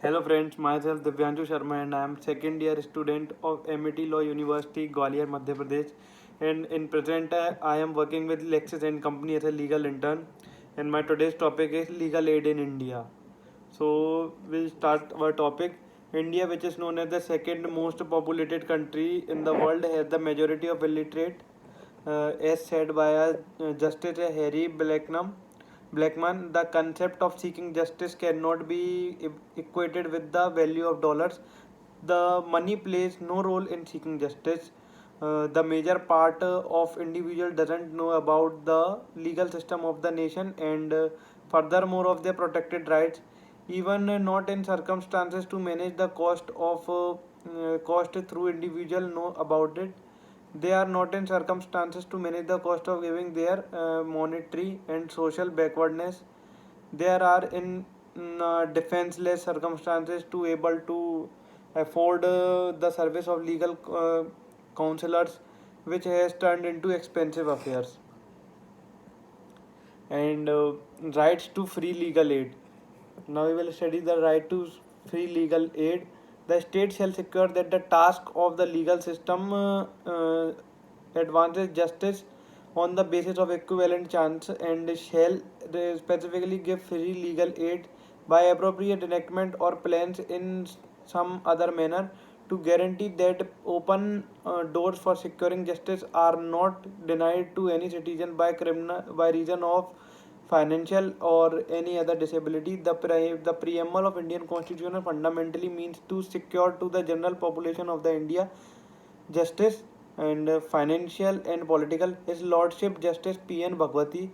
Hello friends, myself Divyanshu Sharma and I am second year student of MET Law University, Gwalior, Madhya Pradesh. And in present I am working with Lexis and Company as a legal intern. And my today's topic is legal aid in India. So we'll start our topic. India, which is known as the second most populated country in the world, has the majority of illiterate, as said by Justice Harry Blackman. The concept of seeking justice cannot be equated with the value of dollars. The money plays no role in seeking justice. The major part of individual doesn't know about the legal system of the nation and furthermore of their protected rights, even not in circumstances to manage the cost through individual know about it. They are not in circumstances to manage the cost of giving their monetary and social backwardness. They are in defenseless circumstances to able to afford the service of legal counselors, which has turned into expensive affairs. And rights to free legal aid. Now we will study the right to free legal aid. The state shall secure that the task of the legal system advances justice on the basis of equivalent chance and shall specifically give free legal aid by appropriate enactment or plans in some other manner to guarantee that open doors for securing justice are not denied to any citizen by criminal by reason of financial or any other disability. The preamble of Indian Constitution fundamentally means to secure to the general population of the India justice and financial and political. His Lordship Justice P.N. Bhagwati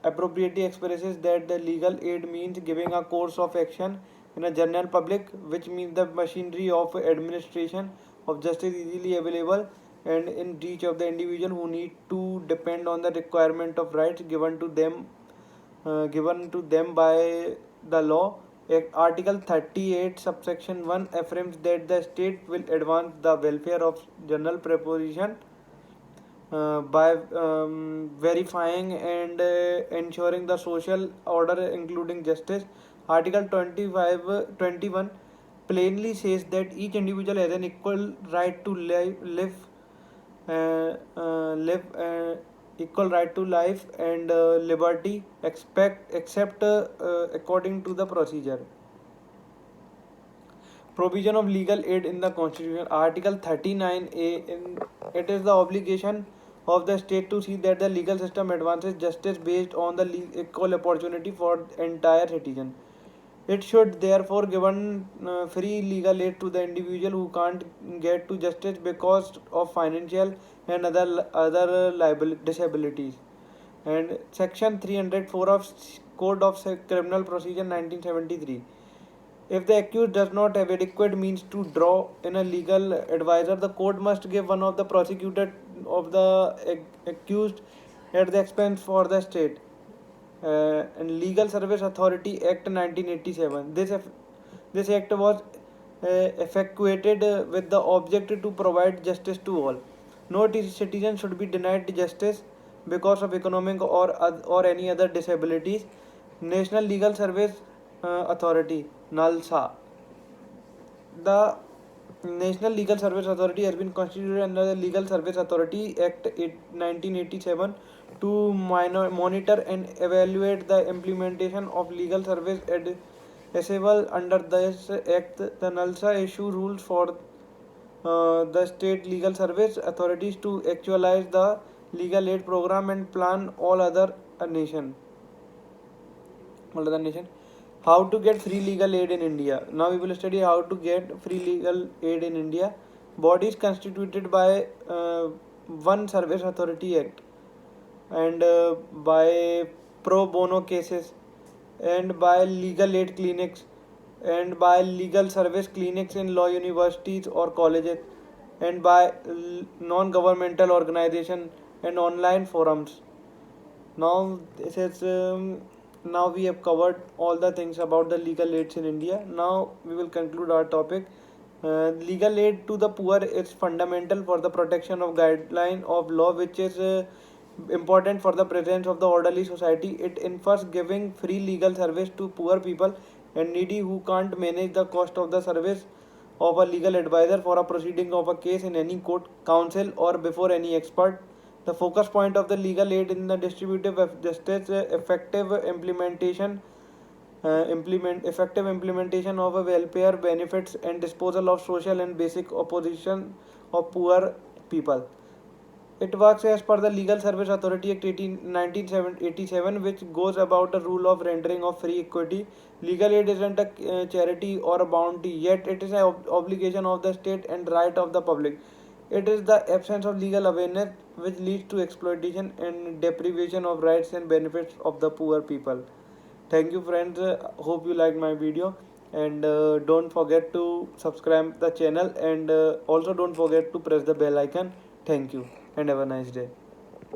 appropriately expresses that the legal aid means giving a course of action in a general public, which means the machinery of administration of justice easily available and in reach of the individual who need to depend on the requirement of rights given to them by the law. Article 38, subsection 1 affirms that the state will advance the welfare of general proposition by verifying and ensuring the social order, including justice. Article 21 plainly says that each individual has an equal right to live equal right to life and liberty except according to the procedure. Provision of legal aid in the Constitution. Article 39A, it is the obligation of the state to see that the legal system advances justice based on the equal opportunity for entire citizen. It should therefore given free legal aid to the individual who can't get to justice because of financial and other liable disabilities. And Section 304 of Code of Criminal Procedure 1973. If the accused does not have adequate means to draw in a legal advisor, the court must give one of the prosecutor of the accused at the expense for the state. And Legal Service Authority Act 1987. This act was effectuated with the object to provide justice to all. No citizen should be denied justice because of economic or any other disabilities. National Legal Service Authority (NALSA). The National Legal Service Authority has been constituted under the Legal Service Authority Act 1987 to monitor and evaluate the implementation of legal service accessible under this act. The NALSA issue rules for the state legal service authorities to actualize the legal aid program and plan all other nation. How to get free legal aid in India. Now we will study how to get free legal aid in India. Bodies constituted by One Service Authority Act and by pro bono cases and by legal aid clinics and by legal service clinics in law universities or colleges and by non-governmental organization and online forums. Now this is now we have covered all the things about the legal aids in India. Now we will conclude our topic. Legal aid to the poor is fundamental for the protection of guideline of law, which is important for the presence of the orderly society. It infers giving free legal service to poor people and needy who can't manage the cost of the service of a legal advisor for a proceeding of a case in any court, council, or before any expert. The focus point of the legal aid in the distributive justice effective implementation of a welfare benefits and disposal of social and basic opposition of poor people. It works as per the Legal Service Authority Act 1987, which goes about the rule of rendering of free equity. Legal aid isn't a charity or a bounty, yet it is an obligation of the state and right of the public. It is the absence of legal awareness which leads to exploitation and deprivation of rights and benefits of the poor people. Thank you, friends. Hope you liked my video, and don't forget to subscribe the channel, and also don't forget to press the bell icon. Thank you and have a nice day.